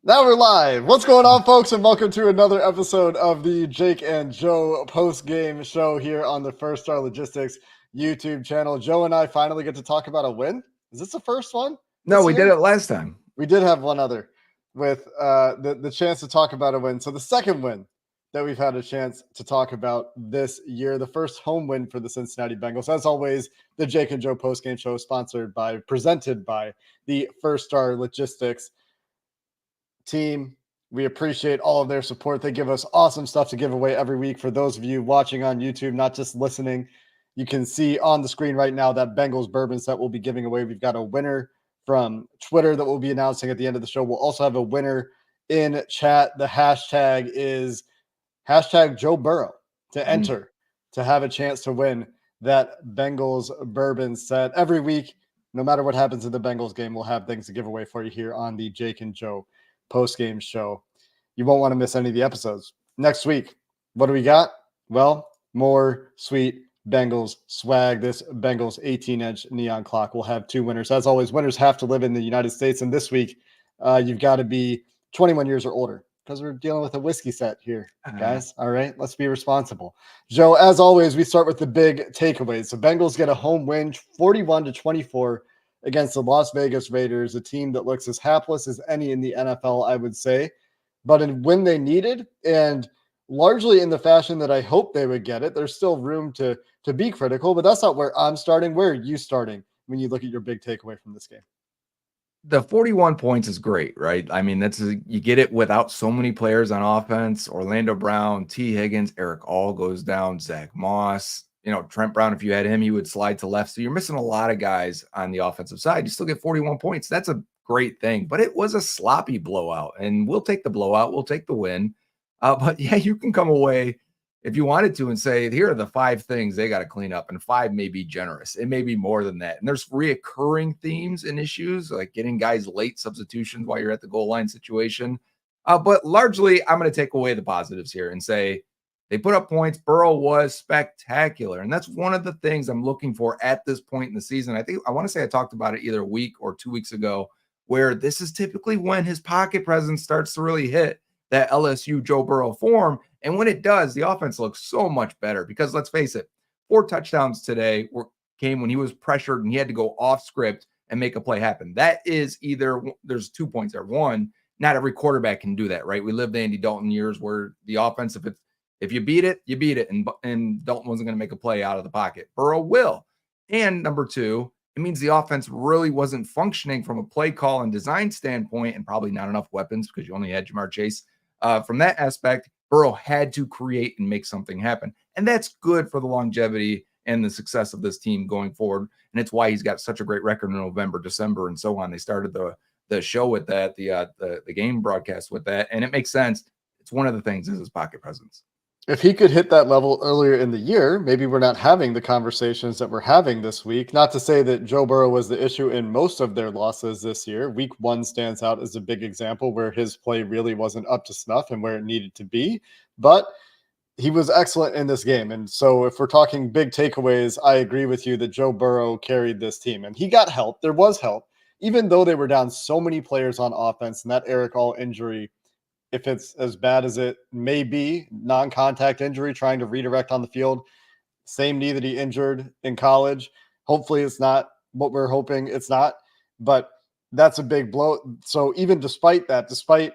Now we're live. What's going on, folks? And welcome to another episode of the Jake and Joe post-game show here on the First Star Logistics YouTube channel. Joe and I finally get to talk about a win. Is this the first one? No, we did it last time. We did have one other with the chance to talk about a win. So the second win that we've had a chance to talk about this year, the first home win for the Cincinnati Bengals. As always, the Jake and Joe post-game show presented by the First Star Logistics team. We appreciate all of their support. They give us awesome stuff to give away every week. For those of you watching on YouTube, not just listening, you can see on the screen right now that Bengals bourbon set we'll be giving away. We've got a winner from Twitter that we'll be announcing at the end of the show. We'll also have a winner in chat. The hashtag is hashtag Joe Burrow to enter to have a chance to win that Bengals bourbon set. Every week, no matter what happens in the Bengals game, we'll have things to give away for you here on the Jake and Joe post-game show. You won't want to miss any of the episodes. Next week, what do we got? Well, more sweet Bengals swag. This Bengals 18-inch neon clock will have two winners. As always, winners have to live in the United States. And this week, you've got to be 21 years or older because we're dealing with a whiskey set here, guys. All right, let's be responsible. Joe, as always, we start with the big takeaways. The Bengals get a home win, 41-24 against the Las Vegas Raiders, a team that looks as hapless as any in the NFL, I would say. But when they needed, and largely in the fashion that I hope they would get it, there's still room to be critical, but that's not where I'm starting. Where are you starting when you look at your big takeaway from this game? The 41 points is great, right? I mean, you get it without so many players on offense. Orlando Brown, T. Higgins, Eric All goes down, Zack Moss. Trent Brown, if you had him, he would slide to left. So you're missing a lot of guys on the offensive side. You still get 41 points. That's a great thing. But it was a sloppy blowout. And we'll take the blowout. We'll take the win. But yeah, you can come away if you wanted to and say, here are the 5 things they got to clean up. And 5 may be generous. It may be more than that. And there's reoccurring themes and issues like getting guys late substitutions while you're at the goal line situation. But largely, I'm going to take away the positives here and say, they put up points. Burrow was spectacular. And that's one of the things I'm looking for at this point in the season. I want to say I talked about it either a week or 2 weeks ago, where this is typically when his pocket presence starts to really hit that LSU Joe Burrow form. And when it does, the offense looks so much better because let's face it, 4 touchdowns today came when he was pressured and he had to go off script and make a play happen. That is there's 2 points there. One, not every quarterback can do that, right? We lived the Andy Dalton years where the offense, if you beat it, you beat it. And Dalton wasn't going to make a play out of the pocket. Burrow will. And number 2, it means the offense really wasn't functioning from a play call and design standpoint, and probably not enough weapons because you only had Jamar Chase. From that aspect, Burrow had to create and make something happen. And that's good for the longevity and the success of this team going forward. And it's why he's got such a great record in November, December, and so on. They started the show with that, the game broadcast with that. And it makes sense. It's one of the things is his pocket presence. If he could hit that level earlier in the year, maybe we're not having the conversations that we're having this week. Not to say that Joe Burrow was the issue in most of their losses this year. Week 1 stands out as a big example where his play really wasn't up to snuff and where it needed to be. But he was excellent in this game. And so if we're talking big takeaways, I agree with you that Joe Burrow carried this team. And he got help. There was help. Even though they were down so many players on offense, and that Eric All injury, if it's as bad as it may be, non-contact injury, trying to redirect on the field, same knee that he injured in college. Hopefully it's not what we're hoping it's not, but that's a big blow. So even despite that, despite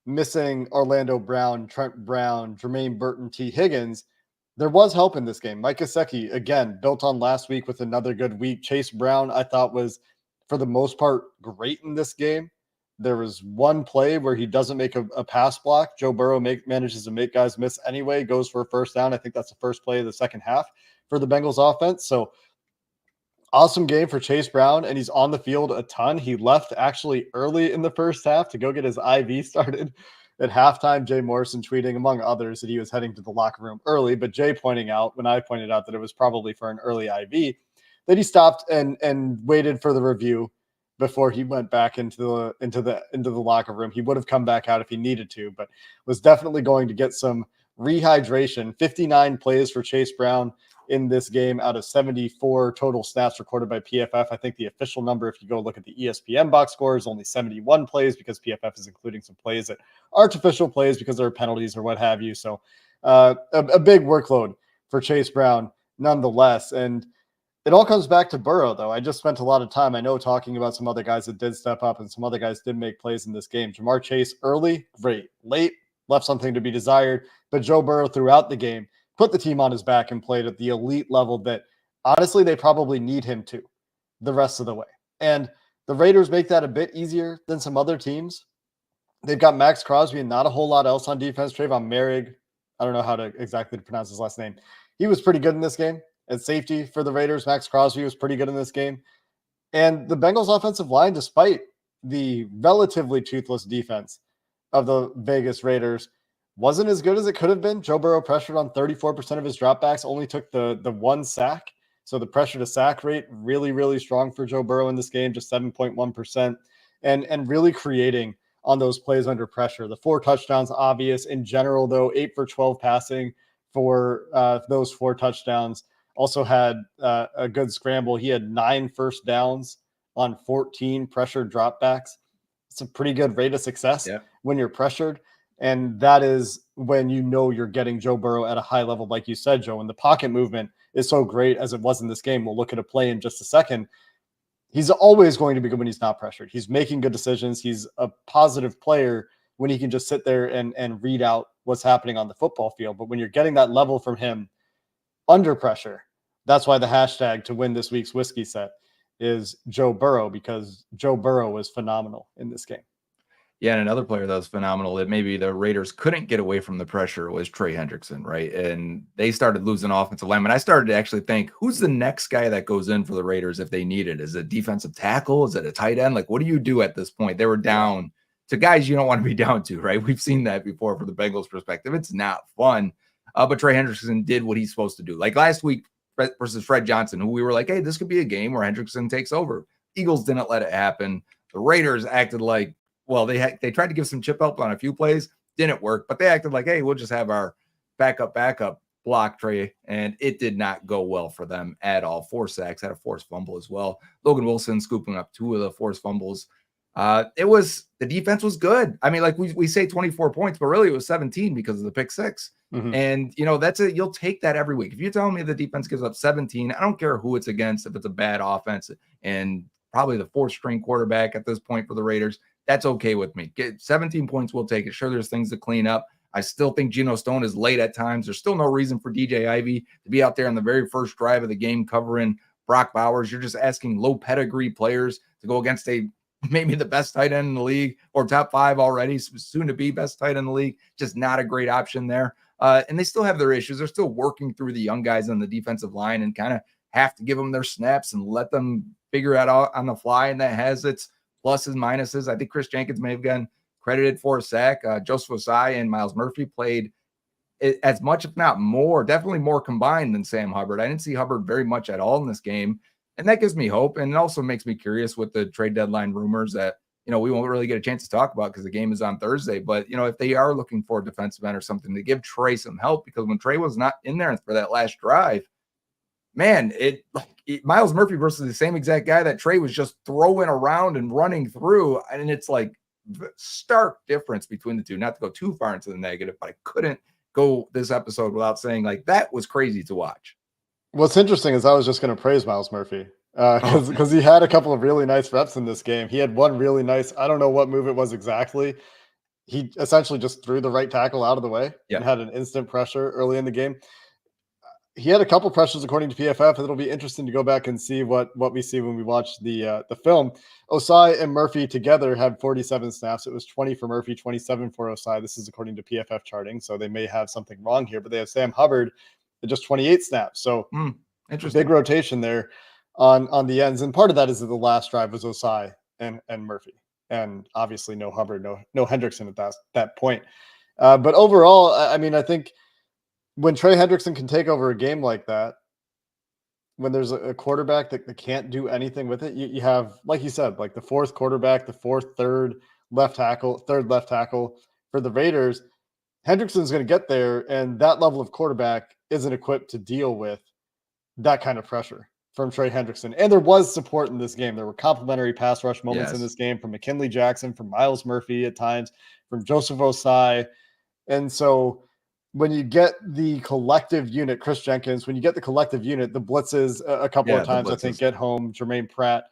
missing Orlando Brown, Trent Brown, Jermaine Burton, T. Higgins, there was help in this game. Mike Gesicki, again, built on last week with another good week. Chase Brown, I thought, was, for the most part, great in this game. There was one play where he doesn't make a pass block. Joe Burrow manages to make guys miss anyway, goes for a first down. I think that's the first play of the second half for the Bengals offense. So awesome game for Chase Brown, and he's on the field a ton. He left actually early in the first half to go get his IV started at halftime. Jay Morrison tweeting, among others, that he was heading to the locker room early, but Jay pointing out, when I pointed out that it was probably for an early IV, that he stopped and waited for the review before he went back into the locker room. He would have come back out if he needed to, but was definitely going to get some rehydration. 59 plays for Chase Brown, in this game out of 74 total snaps recorded by PFF. I think the official number, if you go look at the ESPN box score, is only 71 plays because PFF is including some plays that aren't official plays because there are penalties or what have you. So a big workload for Chase Brown nonetheless. And it all comes back to Burrow, though. I just spent a lot of time, I know, talking about some other guys that did step up and some other guys did make plays in this game. Jamar Chase early, great. Late, left something to be desired. But Joe Burrow throughout the game put the team on his back and played at the elite level that, honestly, they probably need him to the rest of the way. And the Raiders make that a bit easier than some other teams. They've got Max Crosby and not a whole lot else on defense. Trayvon Merrick, I don't know how to exactly pronounce his last name. He was pretty good in this game. At safety for the Raiders, Max Crosby was pretty good in this game. And the Bengals offensive line, despite the relatively toothless defense of the Vegas Raiders, wasn't as good as it could have been. Joe Burrow pressured on 34% of his dropbacks, only took the one sack. So the pressure to sack rate, really, really strong for Joe Burrow in this game, just 7.1%. And really creating on those plays under pressure. The 4 touchdowns, obvious. In general, though, 8 for 12 passing for those 4 touchdowns. Also had a good scramble. He had 9 first downs on 14 pressured dropbacks. It's a pretty good rate of success when you're pressured. And that is when you know you're getting Joe Burrow at a high level, like you said, Joe. And the pocket movement is so great as it was in this game. We'll look at a play in just a second. He's always going to be good when he's not pressured. He's making good decisions. He's a positive player when he can just sit there and read out what's happening on the football field. But when you're getting that level from him under pressure, that's why the hashtag to win this week's whiskey set is Joe Burrow, because Joe Burrow was phenomenal in this game. Yeah, and another player that was phenomenal that maybe the Raiders couldn't get away from the pressure was Trey Hendrickson, right? And they started losing offensive linemen. I started to actually think, who's the next guy that goes in for the Raiders if they need it? Is it defensive tackle? Is it a tight end? Like, what do you do at this point? They were down to guys you don't want to be down to, right? We've seen that before for the Bengals perspective. It's not fun. But Trey Hendrickson did what he's supposed to do. Like last week versus Fred Johnson, who we were like, hey, this could be a game where Hendrickson takes over. Eagles didn't let it happen. The Raiders acted like, well, they tried to give some chip help on a few plays, didn't work, but they acted like, hey, we'll just have our backup block Trey, and it did not go well for them at all. 4 sacks, had a forced fumble as well. Logan Wilson scooping up 2 of the forced fumbles. The defense was good. I mean, like we say 24 points, but really it was 17 because of the pick 6. Mm-hmm. And, that's it. You'll take that every week. If you tell me the defense gives up 17, I don't care who it's against, if it's a bad offense and probably the 4th string quarterback at this point for the Raiders, that's okay with me. Get 17 points, we'll take it. Sure, there's things to clean up. I still think Geno Stone is late at times. There's still no reason for DJ Ivy to be out there on the very first drive of the game covering Brock Bowers. You're just asking low pedigree players to go against maybe the best tight end in the league or top 5 already, soon to be best tight end in the league. Just not a great option there. And they still have their issues. They're still working through the young guys on the defensive line and kind of have to give them their snaps and let them figure it out on the fly. And that has its pluses, minuses. I think Chris Jenkins may have gotten credited for a sack. Joseph Osai and Miles Murphy played as much, if not more, definitely more combined than Sam Hubbard. I didn't see Hubbard very much at all in this game. And that gives me hope. And it also makes me curious with the trade deadline rumors that, we won't really get a chance to talk about because the game is on Thursday. But, if they are looking for a defensive end or something to give Trey some help, because when Trey was not in there for that last drive, man, Miles Murphy versus the same exact guy that Trey was just throwing around and running through. And it's like stark difference between the two, not to go too far into the negative, but I couldn't go this episode without saying like, that was crazy to watch. What's interesting is I was just going to praise Miles Murphy because he had a couple of really nice reps in this game. He had one really nice, I don't know what move it was exactly. He essentially just threw the right tackle out of the way and had an instant pressure early in the game. He had a couple pressures according to PFF. It'll be interesting to go back and see what we see when we watch the film. Osai and Murphy together had 47 snaps. It was 20 for Murphy, 27 for Osai. This is according to PFF charting, so they may have something wrong here, but they have Sam Hubbard at just 28 snaps. So interesting. Big rotation there on the ends. And part of that is that the last drive was Osai and Murphy. And obviously no Hubbard, no Hendrickson at that point. But overall, I mean, I think when Trey Hendrickson can take over a game like that, when there's a quarterback that can't do anything with it, you have, like you said, like the 4th quarterback, the 4th, 3rd left tackle for the Raiders. Hendrickson's going to get there, and that level of quarterback isn't equipped to deal with that kind of pressure from Trey Hendrickson. And there was support in this game. There were complementary pass rush moments in Yes. this game from McKinley Jackson, from Miles Murphy at times, from Joseph Osai. And so when you get the collective unit, Chris Jenkins, when you get the collective unit, the blitzes a couple of times, I think, get home. Jermaine Pratt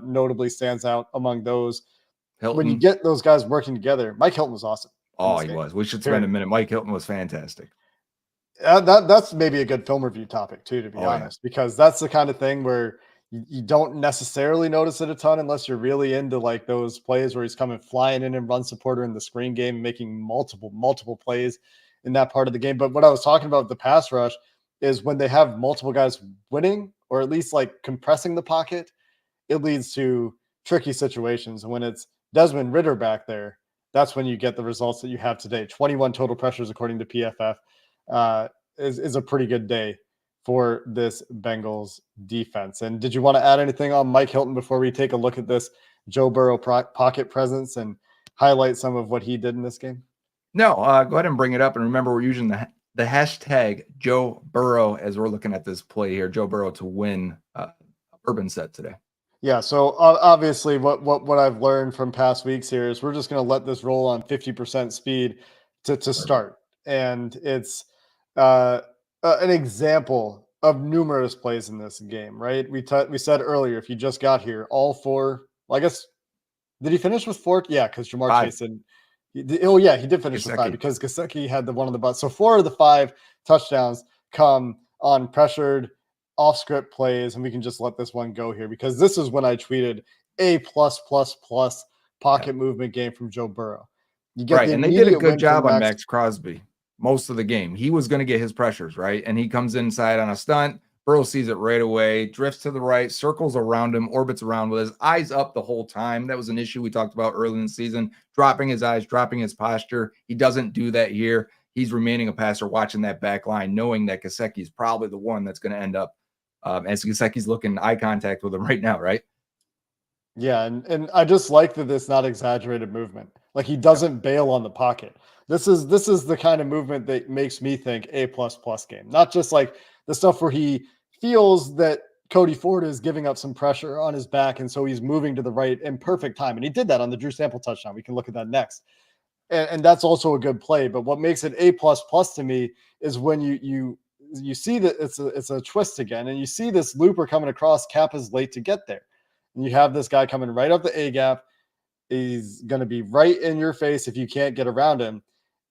notably stands out among those. Hilton. When you get those guys working together, Mike Hilton was awesome. Oh, he was. We should spend a minute. Mike Hilton was fantastic. That's maybe a good film review topic too, to be honest, because that's the kind of thing where you don't necessarily notice it a ton unless you're really into like those plays where he's coming flying in and run supporter in the screen game and making multiple plays in that part of the game. But what I was talking about with the pass rush is when they have multiple guys winning or at least like compressing the pocket, it leads to tricky situations. And when it's Desmond Ridder back there, that's when you get the results that you have today. 21 total pressures according to PFF. Is a pretty good day for this Bengals defense. And did you want to add anything on Mike Hilton before we take a look at this Joe Burrow pocket presence and highlight some of what he did in this game? No, go ahead and bring it up. And remember, we're using the hashtag Joe Burrow as we're looking at this play here. Joe Burrow to win a urban set today. Yeah, so obviously what I've learned from past weeks here is we're just going to let this roll on 50% speed to start. And it's an example of numerous plays in this game, right? We said earlier, if you just got here, all four, well, I guess, did he finish with four? Yeah, because Jamar Chase did. He did finish with 5 because Gesicki had the one on the butt. So 4 of the 5 touchdowns come on pressured off-script plays, and we can just let this one go here because this is when I tweeted A+++ pocket movement game from Joe Burrow. You get and they did a good job on Max Crosby most of the game. He was going to get his pressures, right? And he comes inside on a stunt. Burrow sees it right away, drifts to the right, circles around him, orbits around with his eyes up the whole time. That was an issue we talked about early in the season, dropping his eyes, dropping his posture. He doesn't do that here. He's remaining a passer, watching that back line, knowing that Gesicki is probably the one that's going to end up as Gesicki's looking eye contact with him right now, right? Yeah, and I just like that it's not exaggerated movement. Like he doesn't bail on the pocket. This is the kind of movement that makes me think A++ game, not just like the stuff where he feels that Cody Ford is giving up some pressure on his back, and so he's moving to the right in perfect time. And he did that on the Drew Sample touchdown. We can look at that next. And that's also a good play. But what makes it A++ to me is when you see that it's a twist again, and you see this looper coming across. Cap is late to get there. And you have this guy coming right up the A gap. He's going to be right in your face if you can't get around him.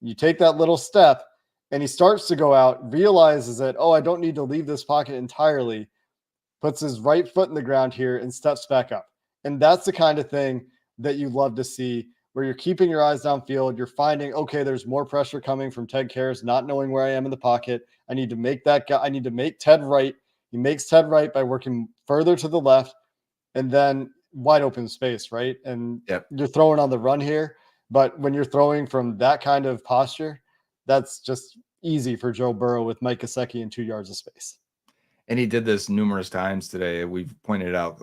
You take that little step, and he starts to go out, realizes that, oh, I don't need to leave this pocket entirely, puts his right foot in the ground here and steps back up. And that's the kind of thing that you love to see, where you're keeping your eyes downfield. You're finding, okay, there's more pressure coming from Ted Karras, not knowing where I am in the pocket. I need to make that guy, I need to make Ted right. He makes Ted right by working further to the left, and then wide open space, right? And you're throwing on the run here. But when you're throwing from that kind of posture, that's just easy for Joe Burrow with Mike Gesicki in 2 yards of space. And he did this numerous times today. We've pointed out,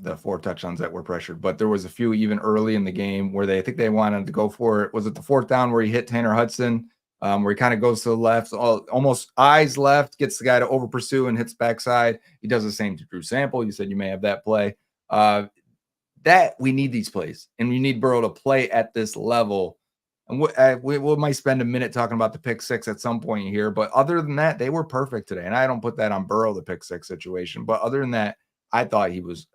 the 4 touchdowns that were pressured, but there was a few even early in the game where I think they wanted to go for it. Was it the 4th down where he hit Tanner Hudson, where he kind of goes to the left, almost eyes left, gets the guy to over pursue and hits backside. He does the same to Drew Sample. You said you may have that play. That we need these plays, and you need Burrow to play at this level. And we might spend a minute talking about the pick 6 at some point here, but other than that, they were perfect today. And I don't put that on Burrow, the pick 6 situation, but other than that, I thought he was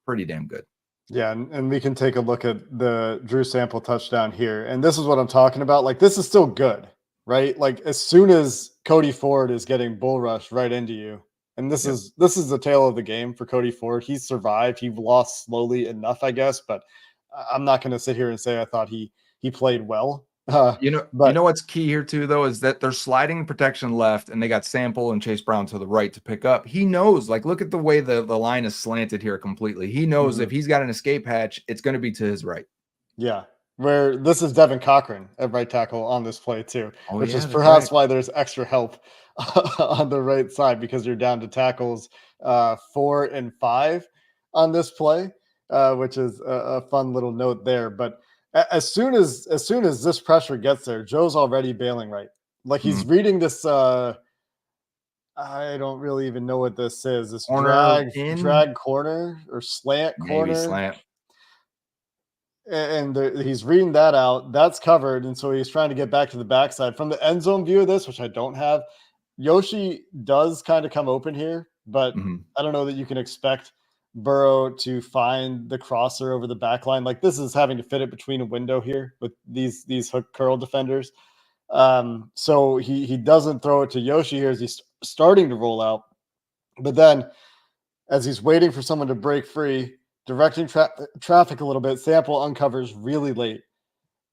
pretty damn good. Yeah, and we can take a look at the Drew Sample touchdown here. And this is what I'm talking about. Like, this is still good, right? Like, as soon as Cody Ford is getting bull rushed right into you, and this is the tale of the game for Cody Ford. He survived. He lost slowly enough, I guess, but I'm not going to sit here and say I thought he played well. You know what's key here too, though, is that they're sliding protection left, and they got Sample and Chase Brown to the right to pick up. He knows, like, look at the way the line is slanted here completely. He knows if he's got an escape hatch, it's going to be to his right. Yeah, where this is Devin Cochran at right tackle on this play too, which is perhaps why there's extra help on the right side, because you're down to tackles 4 and 5 on this play, which is a fun little note there. But as soon as this pressure gets there, Joe's already bailing right. Like he's reading this I don't really even know what this is. This Corner in, drag corner or slant maybe corner. slant. And he's reading that out. That's covered. And so he's trying to get back to the backside. From the end zone view of this, which I don't have, Yoshi does kind of come open here, but Mhm. I don't know that you can expect Burrow to find the crosser over the back line. Like this is having to fit it between a window here with these hook curl defenders. So he doesn't throw it to Yoshi here as he's starting to roll out. But then as he's waiting for someone to break free, directing traffic a little bit, Sample uncovers really late.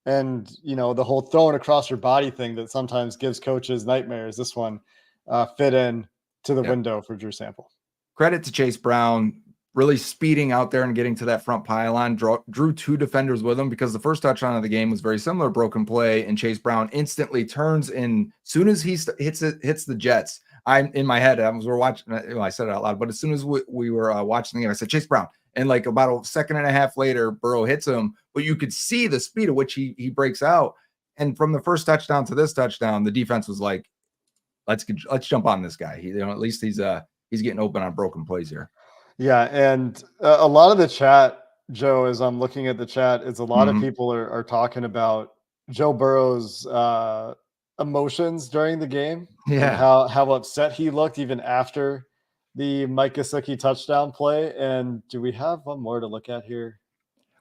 And, the whole throwing across your body thing that sometimes gives coaches nightmares, this one fit in to the Yep. window for Drew Sample. Credit to Chase Brown, really speeding out there and getting to that front pylon, drew two defenders with him because the first touchdown of the game was very similar, broken play, and Chase Brown instantly turns in. Soon as he hits the Jets, I'm in my head, we're watching, I said it out loud, but as soon as we were watching the game, I said, Chase Brown. And like about a second and a half later, Burrow hits him, but you could see the speed at which he breaks out. And from the first touchdown to this touchdown, the defense was like, let's jump on this guy. At least he's getting open on broken plays here. Yeah, and a lot of the chat, Joe, as I'm looking at the chat, is a lot of people are talking about Joe Burrow's emotions during the game and how upset he looked even after the Mike Gesicki touchdown play. And do we have one more to look at here?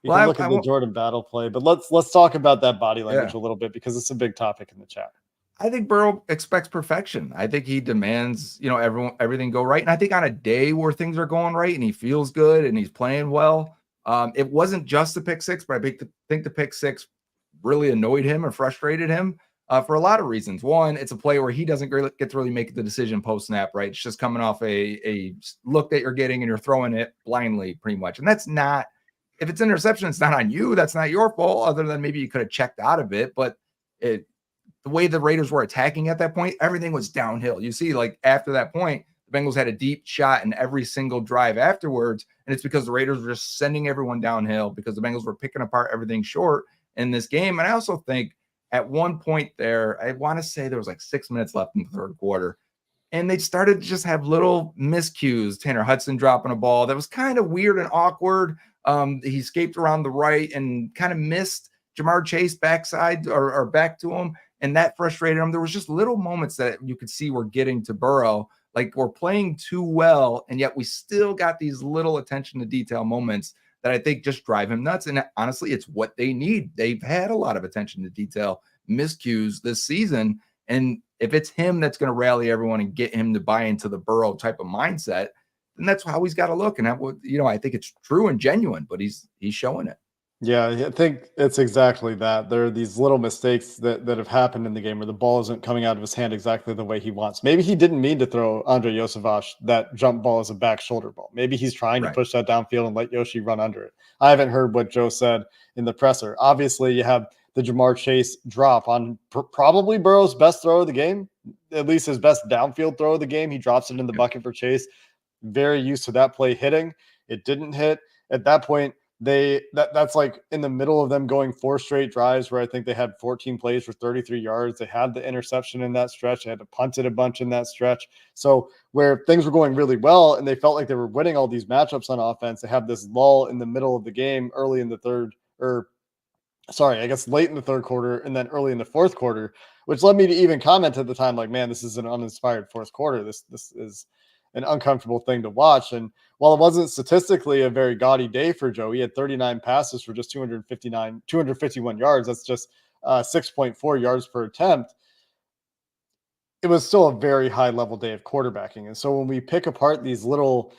We can look at the Jordan Battle play, but let's talk about that body language a little bit because it's a big topic in the chat. I think Burrow expects perfection. I think he demands, everything go right. And I think on a day where things are going right and he feels good and he's playing well, it wasn't just the pick six, but I think the pick six really annoyed him or frustrated him for a lot of reasons. One, it's a play where he doesn't get to really make the decision post snap, right? It's just coming off a look that you're getting and you're throwing it blindly pretty much. And that's not, if it's interception, it's not on you. That's not your fault, other than maybe you could have checked out of it. But the way the Raiders were attacking at that point, everything was downhill. You see, like after that point, the Bengals had a deep shot in every single drive afterwards. And it's because the Raiders were just sending everyone downhill because the Bengals were picking apart everything short in this game. And I also think at one point there, I want to say there was like 6 minutes left in the third quarter. And they started to just have little miscues. Tanner Hudson dropping a ball that was kind of weird and awkward. He escaped around the right and kind of missed Jamar Chase backside or back to him. And that frustrated him. There was just little moments that you could see were getting to Burrow. Like we're playing too well, and yet we still got these little attention to detail moments that I think just drive him nuts. And honestly, it's what they need. They've had a lot of attention to detail miscues this season. And if it's him that's going to rally everyone and get him to buy into the Burrow type of mindset, then that's how he's got to look. And I think it's true and genuine, but he's showing it. Yeah, I think it's exactly that. There are these little mistakes that have happened in the game where the ball isn't coming out of his hand exactly the way he wants. Maybe he didn't mean to throw Andre Yosevach that jump ball as a back shoulder ball. Maybe he's trying to push that downfield and let Yoshi run under it. I haven't heard what Joe said in the presser. Obviously, you have the Jamar Chase drop on probably Burrow's best throw of the game, at least his best downfield throw of the game. He drops it in the bucket for Chase. Very used to that play hitting. It didn't hit. At that point, that's like in the middle of them going 4 straight drives where I think they had 14 plays for 33 yards. They had the interception in that stretch. They had to punt it a bunch in that stretch. So where things were going really well and they felt like they were winning all these matchups on offense, they have this lull in the middle of the game, early in the third, late in the third quarter and then early in the fourth quarter, which led me to even comment at the time, like, man, this is an uninspired fourth quarter. This is an uncomfortable thing to watch. And while it wasn't statistically a very gaudy day for Joe, he had 39 passes for just 251 yards. That's just 6.4 yards per attempt. It was still a very high level day of quarterbacking. And so when we pick apart these little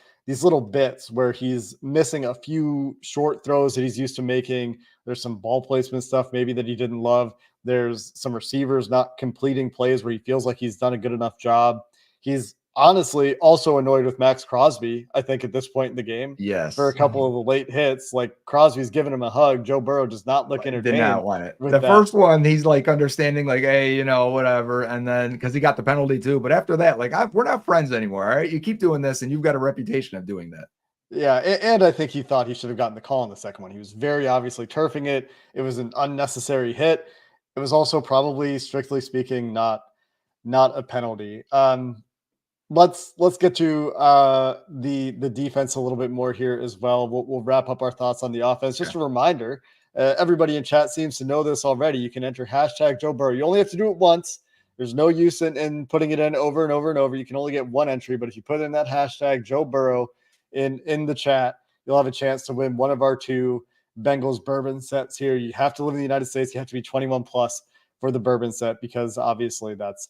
bits where he's missing a few short throws that he's used to making, there's some ball placement stuff maybe that he didn't love. There's some receivers not completing plays where he feels like he's done a good enough job. He's honestly also annoyed with Max Crosby, I think, at this point in the game. Yes. For a couple of the late hits, like Crosby's giving him a hug. Joe Burrow does not look entertained. Did not want it. The first one, he's like understanding, like, hey, whatever. And then because he got the penalty too. But after that, like, we're not friends anymore. All right. You keep doing this and you've got a reputation of doing that. Yeah. And I think he thought he should have gotten the call in the second one. He was very obviously turfing it. It was an unnecessary hit. It was also probably, strictly speaking, not a penalty. let's get to the defense a little bit more here as well. We'll wrap up our thoughts on the offense. Just a reminder, everybody in chat seems to know this already. You can enter hashtag Joe Burrow. You only have to do it once. There's no use in putting it in over and over and over. You can only get one entry, but if you put in that hashtag Joe Burrow in the chat, you'll have a chance to win one of our 2 Bengals bourbon sets here. You have to live in the United States. You have to be 21 plus for the bourbon set, because obviously that's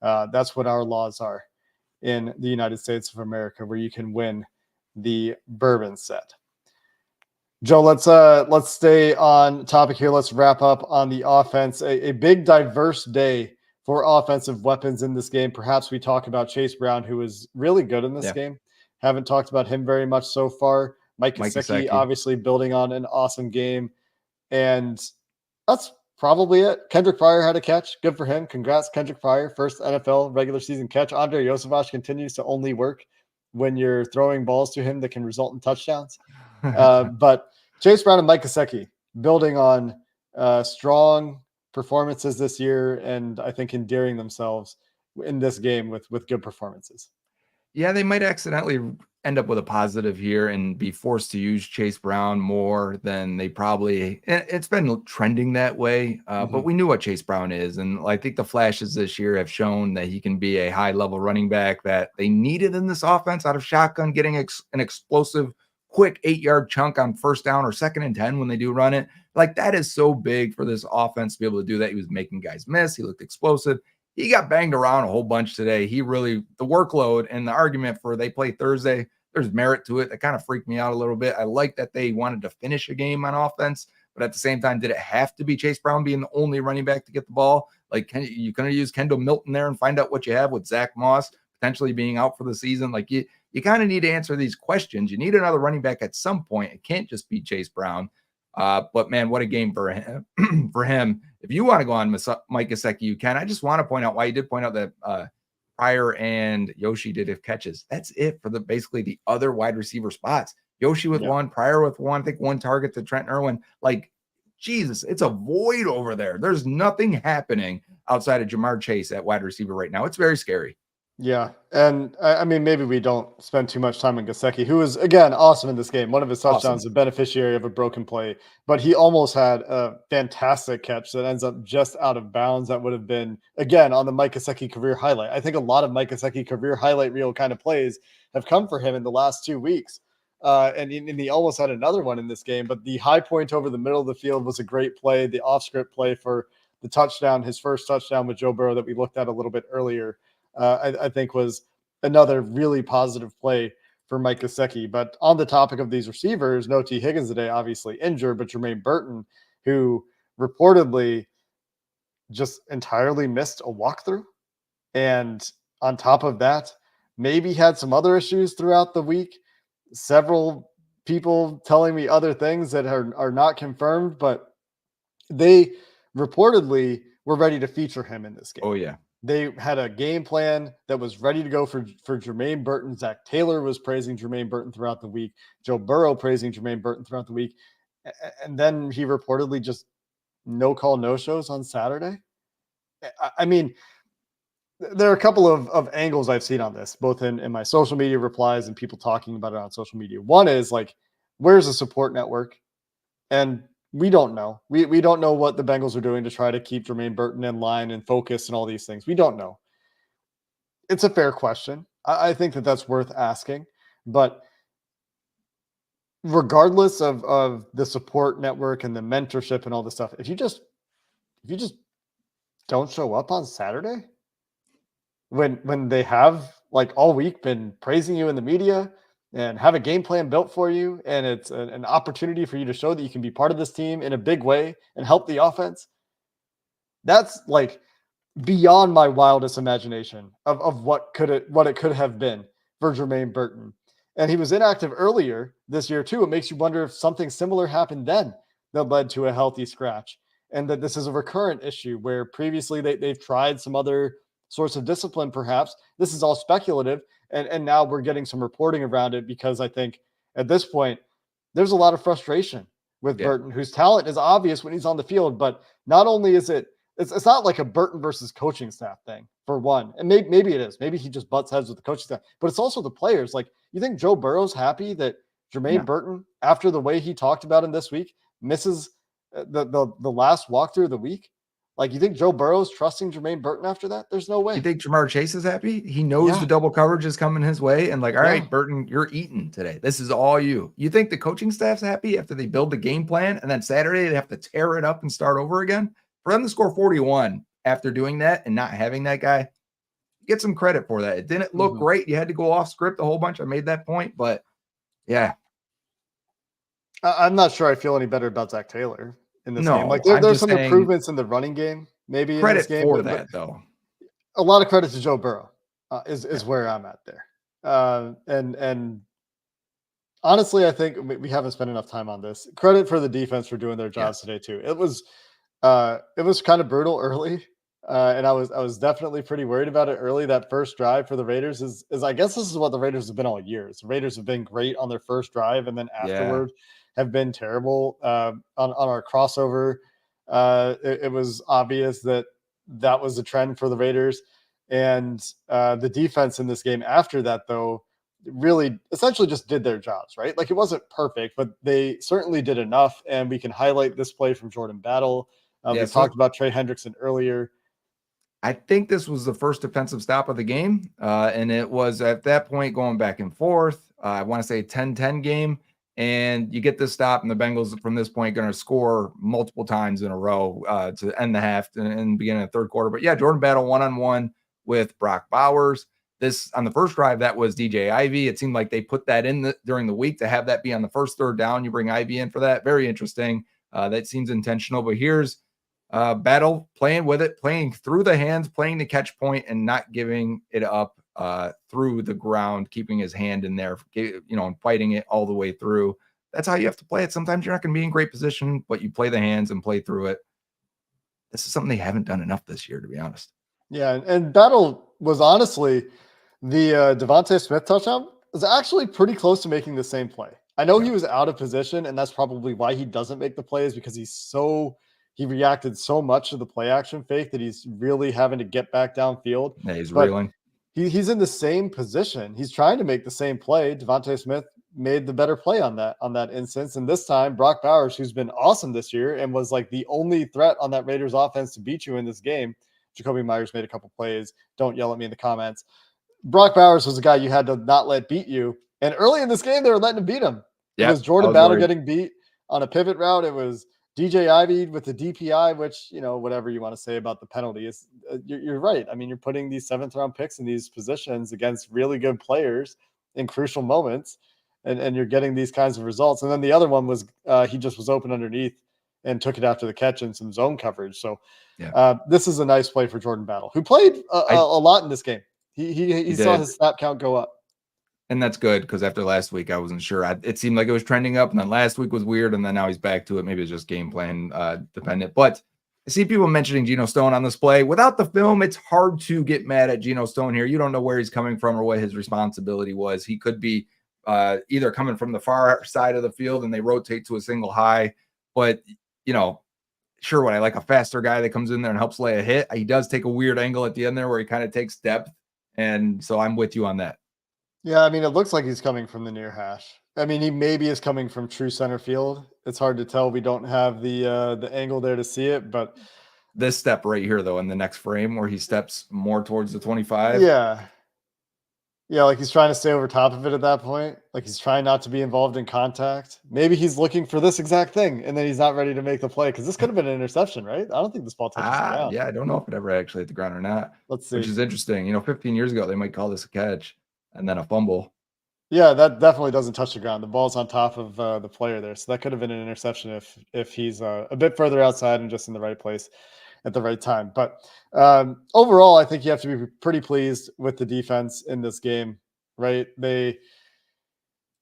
what our laws are in the United States of America, where you can win the bourbon set. Joe, let's stay on topic here. Let's wrap up on the offense. A big diverse day for offensive weapons in this game. Perhaps we talk about Chase Brown, who was really good in this game. Haven't talked about him very much so far. Mike Gesicki obviously building on an awesome game. And that's probably it. Kendrick Pryor had a catch. Good for him. Congrats, Kendrick Pryor. First NFL regular season catch. Andre Joseph continues to only work when you're throwing balls to him that can result in touchdowns. But Chase Brown and Mike Gesicki building on strong performances this year, and I think endearing themselves in this game with good performances. Yeah, they might accidentally end up with a positive here and be forced to use Chase Brown more than they probably. It's been trending that way, but we knew what Chase Brown is, and I think the flashes this year have shown that he can be a high-level running back that they needed in this offense out of shotgun, getting an explosive, quick 8-yard chunk on first down or 2nd and 10 when they do run it. Like, that is so big for this offense to be able to do that. He was making guys miss. He looked explosive. He got banged around a whole bunch today. The workload and the argument for they play Thursday, there's merit to it. That kind of freaked me out a little bit. I like that they wanted to finish a game on offense, but at the same time, did it have to be Chase Brown being the only running back to get the ball? Like, you couldn't use Kendall Milton there and find out what you have with Zack Moss potentially being out for the season. Like, you kind of need to answer these questions. You need another running back at some point. It can't just be Chase Brown. But man, what a game for him. For him. If you want to go on Mike Gesicki, you can. I just want to point out why you did point out that Pryor and Yoshi did have catches. That's it for basically the other wide receiver spots. Yoshi with one, Pryor with one, I think one target to Trent Irwin. Like, Jesus, it's a void over there. There's nothing happening outside of Jamar Chase at wide receiver right now. It's very scary. Yeah, and I mean, maybe we don't spend too much time on Gesicki, who was, again, awesome in this game. One of his touchdowns, a beneficiary of a broken play, but he almost had a fantastic catch that ends up just out of bounds. That would have been, again, on the Mike Gesicki career highlight. I think a lot of Mike Gesicki career highlight reel kind of plays have come for him in the last 2 weeks. And he almost had another one in this game, but the high point over the middle of the field was a great play. The off-script play for the touchdown, his first touchdown with Joe Burrow that we looked at a little bit earlier, I think was another really positive play for Mike Gesicki. But on the topic of these receivers, no T. Higgins today, obviously injured, but Jermaine Burton, who reportedly just entirely missed a walkthrough. And on top of that, maybe had some other issues throughout the week. Several people telling me other things that are not confirmed, but they reportedly were ready to feature him in this game. Oh, yeah. They had a game plan that was ready to go for Jermaine Burton. Zac Taylor was praising Jermaine Burton throughout the week. Joe Burrow praising Jermaine Burton throughout the week. And then he reportedly just no call, no shows on Saturday. I mean, there are a couple of angles I've seen on this, both in my social media replies and people talking about it on social media. One is like, where's the support network? And we don't know. We don't know what the Bengals are doing to try to keep Jermaine Burton in line and focus and all these things. We don't know. It's a fair question. I think that's worth asking. But regardless of the support network and the mentorship and all this stuff, if you just don't show up on Saturday, when they have like all week been praising you in the media and have a game plan built for you, and it's an opportunity for you to show that you can be part of this team in a big way and help the offense, that's like beyond my wildest imagination of what it could have been for Jermaine Burton. And he was inactive earlier this year too. It makes you wonder if something similar happened then that led to a healthy scratch, and that this is a recurrent issue where previously they've tried some other source of discipline, perhaps. This is all speculative. And now we're getting some reporting around it, because I think at this point, there's a lot of frustration with Burton, whose talent is obvious when he's on the field. But not only is it It's not like a Burton versus coaching staff thing, for one. And maybe it is. Maybe he just butts heads with the coaching staff. But it's also the players. Like, you think Joe Burrow's happy that Jermaine Burton, after the way he talked about him this week, misses the last walkthrough of the week? Like, you think Joe Burrow's trusting Jermaine Burton after that? There's no way. You think Jamar Chase is happy? He knows the double coverage is coming his way, and like, all right, Burton, you're eating today. This is all you. You think the coaching staff's happy after they build the game plan, and then Saturday they have to tear it up and start over again? For them to score 41 after doing that and not having that guy, get some credit for that. It didn't look great. You had to go off script a whole bunch. I made that point, but yeah. I'm not sure I feel any better about Zac Taylor in this game. Like, there's some improvements in the running game, maybe credit in this game, for that, though. A lot of credit to Joe Burrow is where I'm at there. And honestly, I think we haven't spent enough time on this. Credit for the defense for doing their jobs today too. It was kind of brutal early, and I was definitely pretty worried about it early. That first drive for the Raiders is I guess this is what the Raiders have been all year. The Raiders have been great on their first drive, and then afterward have been terrible on our crossover. It was obvious that was a trend for the Raiders, and the defense in this game after that, though, really essentially just did their jobs, right? Like, it wasn't perfect, but they certainly did enough. And we can highlight this play from Jordan Battle. We talked about Trey Hendrickson earlier. I think this was the first defensive stop of the game. And it was at that point going back and forth. I want to say 10-10 game. And you get this stop, and the Bengals from this point going to score multiple times in a row to end the half and beginning of the third quarter. But yeah, Jordan Battle one-on-one with Brock Bowers. This on the first drive, that was DJ Ivy. It seemed like they put that in during the week to have that be on the first third down. You bring Ivy in for that. Very interesting. That seems intentional. But here's Battle playing with it, playing through the hands, playing the catch point, and not giving it up through the ground, keeping his hand in there, and fighting it all the way through. That's how you have to play it. Sometimes you're not going to be in great position, but you play the hands and play through it. This is something they haven't done enough this year, to be honest. Yeah, and Battle was honestly the Devontae Smith touchdown was actually pretty close to making the same play. I know he was out of position, and that's probably why he doesn't make the plays, because he reacted so much to the play action fake that he's really having to get back downfield. Yeah, he's reeling. He's in the same position. He's trying to make the same play. Devontae Smith made the better play on that instance. And this time, Brock Bowers, who's been awesome this year and was like the only threat on that Raiders offense to beat you in this game. Jacoby Myers made a couple plays. Don't yell at me in the comments. Brock Bowers was a guy you had to not let beat you. And early in this game, they were letting him beat him. It was Jordan Battle getting beat on a pivot route. It was DJ Ivy with the DPI, which, whatever you want to say about the penalty is, you're right. I mean, you're putting these 7th round picks in these positions against really good players in crucial moments, and you're getting these kinds of results. And then the other one was he just was open underneath and took it after the catch in some zone coverage. So this is a nice play for Jordan Battle, who played a lot in this game. He saw his snap count go up. And that's good, because after last week, I wasn't sure. It seemed like it was trending up, and then last week was weird, and then now he's back to it. Maybe it's just game plan dependent. But I see people mentioning Geno Stone on this play. Without the film, it's hard to get mad at Geno Stone here. You don't know where he's coming from or what his responsibility was. He could be either coming from the far side of the field and they rotate to a single high. But, sure, when I like a faster guy that comes in there and helps lay a hit, he does take a weird angle at the end there where he kind of takes depth. And so I'm with you on that. Yeah, I mean, it looks like he's coming from the near hash. I mean, he maybe is coming from true center field. It's hard to tell. We don't have the angle there to see it, but this step right here, though, in the next frame where he steps more towards the 25. Yeah, like he's trying to stay over top of it at that point. Like he's trying not to be involved in contact. Maybe he's looking for this exact thing, and then he's not ready to make the play, because this could have been an interception, right? I don't think this ball touches the ground. Yeah, I don't know if it ever actually hit the ground or not. Let's see. Which is interesting. 15 years ago, they might call this a catch and then a fumble. Yeah, that definitely doesn't touch the ground. The ball's on top of the player there. So that could have been an interception if he's a bit further outside and just in the right place at the right time. But overall, I think you have to be pretty pleased with the defense in this game, right? They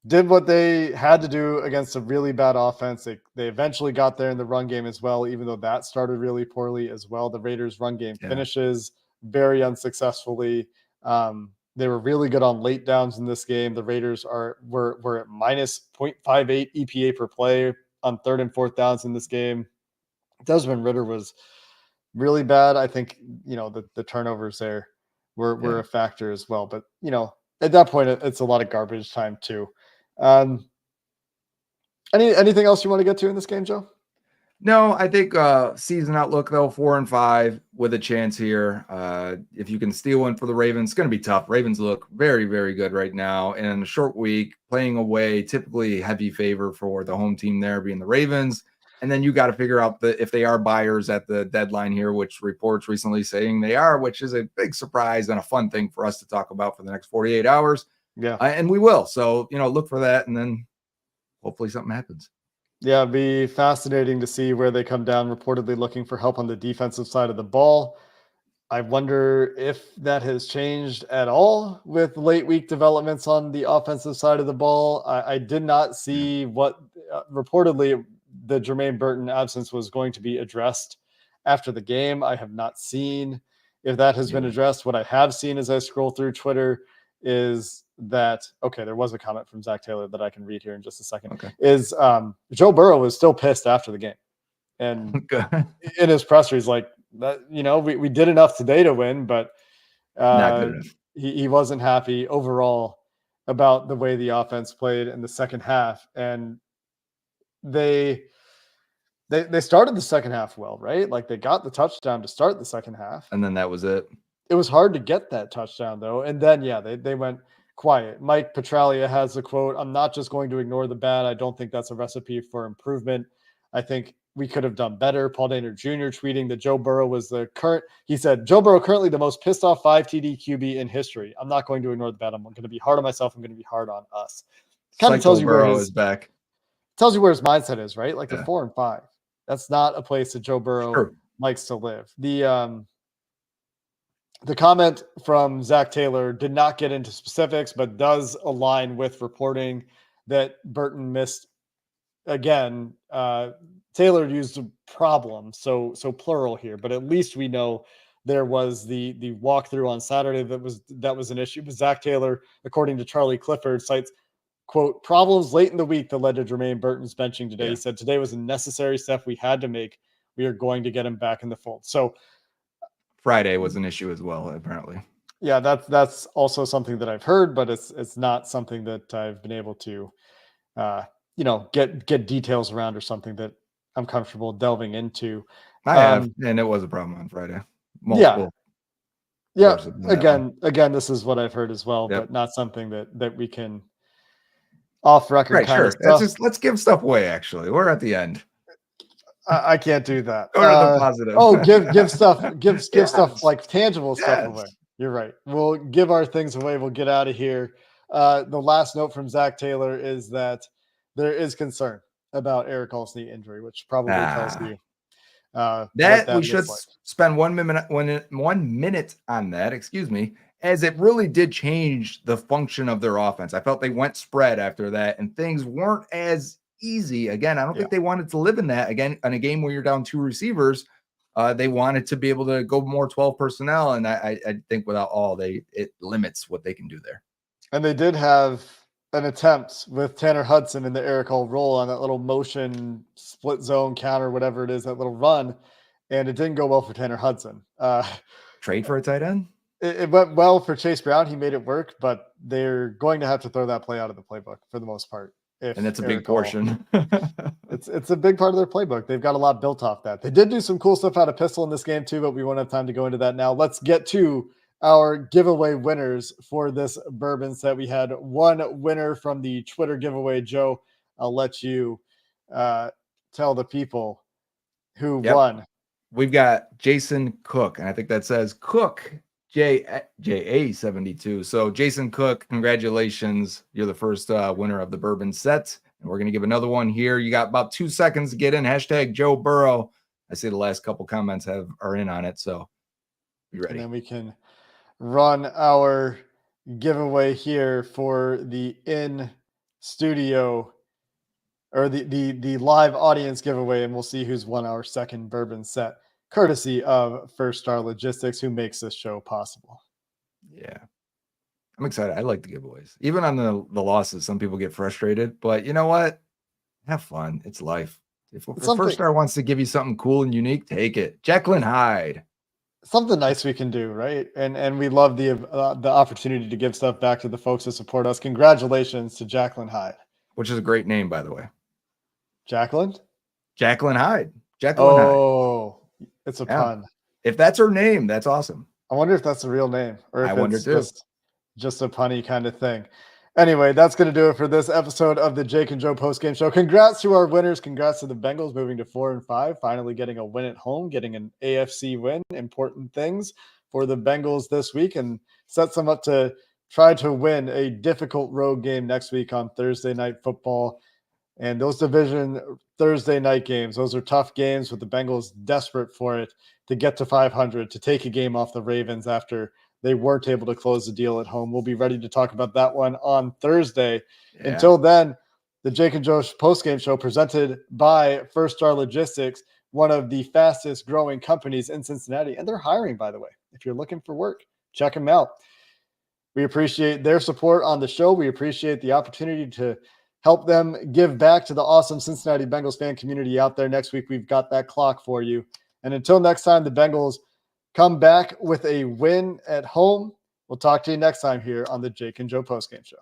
did what they had to do against a really bad offense. They eventually got there in the run game as well, even though that started really poorly as well. The Raiders' run game finishes very unsuccessfully. They were really good on late downs in this game. The Raiders were at minus 0.58 EPA per play on 3rd and 4th downs in this game. Desmond Ridder was really bad. I think, the turnovers there were Yeah. a factor as well. But, at that point, it's a lot of garbage time too. Um, anything else you want to get to in this game, Joe? No, I think season outlook though, 4-5 with a chance here. If you can steal one for the Ravens, it's going to be tough. Ravens look very, very good right now. And in a short week, playing away, typically heavy favor for the home team there being the Ravens. And then you got to figure out if they are buyers at the deadline here, which reports recently saying they are, which is a big surprise and a fun thing for us to talk about for the next 48 hours. Yeah. And we will. So, look for that and then hopefully something happens. Yeah, it'd be fascinating to see where they come down, reportedly looking for help on the defensive side of the ball. I wonder if that has changed at all with late week developments on the offensive side of the ball. I did not see what reportedly the Jermaine Burton absence was going to be addressed after the game. I have not seen if that has been addressed. What I have seen as I scroll through Twitter is that, okay, there was a comment from Zac Taylor that I can read here in just a second. Okay. Is Joe Burrow was still pissed after the game. And in his presser, he's like, that, we did enough today to win, but not good enough. He wasn't happy overall about the way the offense played in the second half. And they started the second half well, right? Like they got the touchdown to start the second half. And then that was it. It was hard to get that touchdown though. And then, they went quiet. Mike Petralia has a quote, "I'm not just going to ignore the bad. I don't think that's a recipe for improvement. I think we could have done better." Paul Dehner Jr. tweeting that Joe Burrow was he said, "Joe Burrow currently the most pissed off 5 TD QB in history. I'm not going to ignore the bad. I'm going to be hard on myself. I'm going to be hard on us." Kind of tells you where is back. Tells you where his mindset is, right? Like the 4-5. That's not a place that Joe Burrow likes to live. The comment from Zac Taylor did not get into specifics, but does align with reporting that Burton missed again. Taylor used a problem, so plural here, but at least we know there was the walkthrough on Saturday that was an issue. But Zac Taylor, according to Charlie Clifford, cites, quote, "problems late in the week that led to Jermaine Burton's benching today." He said, "Today was a necessary step we had to make. We are going to get him back in the fold." So Friday was an issue as well, apparently. Yeah, that's also something that I've heard, but it's not something that I've been able to, get details around or something that I'm comfortable delving into. I have, and it was a problem on Friday. Multiple. Yeah. Again, this is what I've heard as well, but not something that we can off record. Right, sure. Let's give stuff away. Actually, we're at the end. I can't do that. Go to the positive. Give stuff, give stuff like tangible stuff away. You're right. We'll give our things away. We'll get out of here. The last note from Zac Taylor is that there is concern about Eric Hall's knee injury, which probably tells you that we should spend 1 minute on that. Excuse me, as it really did change the function of their offense. I felt they went spread after that, and things weren't as easy. Again, I don't think they wanted to live in that again in a game where you're down 2 receivers. They wanted to be able to go more 12 personnel, and I think without all, it limits what they can do there. And they did have an attempt with Tanner Hudson in the Eric Hall role on that little motion split zone counter, whatever it is, that little run, and it didn't go well for Tanner Hudson. Trade for a tight end? It went well for Chase Brown. He made it work, but they're going to have to throw that play out of the playbook for the most part. And that's a big portion. It's a big part of their playbook. They've got a lot built off that. They did do some cool stuff out of pistol in this game too, but we won't have time to go into that now. Let's get to our giveaway winners for this bourbon set. We had one winner from the Twitter giveaway. Joe, I'll let you tell the people who won. We've got Jason Cook, and I think that says Cook JA72. So Jason Cook, congratulations. You're the first winner of the bourbon set. And we're going to give another one here. You got about 2 seconds to get in. Hashtag Joe Burrow. I see the last couple comments are in on it. So be ready. And then we can run our giveaway here for the in studio or the live audience giveaway. And we'll see who's won our second bourbon set, courtesy of First Star Logistics, who makes this show possible. Yeah. I'm excited. I like the giveaways. Even on the losses, some people get frustrated, but you know what? Have fun. It's life. If the first star wants to give you something cool and unique, take it. Jekyll Hyde. Something nice we can do, right? And we love the opportunity to give stuff back to the folks that support us. Congratulations to Jacqueline Hyde. Which is a great name, by the way. Jacqueline? Jacqueline Hyde. Jacqueline Hyde. Oh, it's a pun. If that's her name, that's awesome. I wonder if that's a real name or if I wonder too. Just a punny kind of thing. Anyway, that's going to do it for this episode of the Jake and Joe postgame show. Congrats to our winners. Congrats to the Bengals moving to 4-5, finally getting a win at home, getting an AFC win. Important things for the Bengals this week, and sets them up to try to win a difficult road game next week on Thursday Night Football. And those division Thursday night games, those are tough games, with the Bengals desperate for it to get to 500, to take a game off the Ravens after they weren't able to close the deal at home. We'll be ready to talk about that one on Thursday. Yeah. Until then, the Jake and Joe postgame show presented by First Star Logistics, one of the fastest growing companies in Cincinnati. And they're hiring, by the way. If you're looking for work, check them out. We appreciate their support on the show. We appreciate the opportunity to help them give back to the awesome Cincinnati Bengals fan community out there. Next week, we've got that clock for you. And until next time, the Bengals come back with a win at home. We'll talk to you next time here on the Jake and Joe postgame show.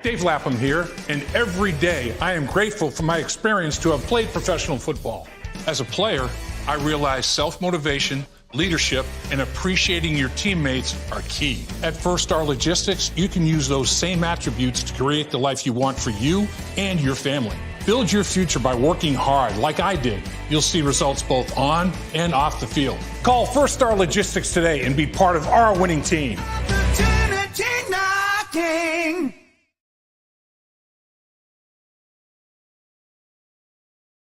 Dave Lapham here, and every day I am grateful for my experience to have played professional football. As a player, I realized self-motivation, leadership, and appreciating your teammates are key. At First Star Logistics, you can use those same attributes to create the life you want for you and your family. Build your future by working hard like I did. You'll see results both on and off the field. Call First Star Logistics today and be part of our winning team. Opportunity knocking.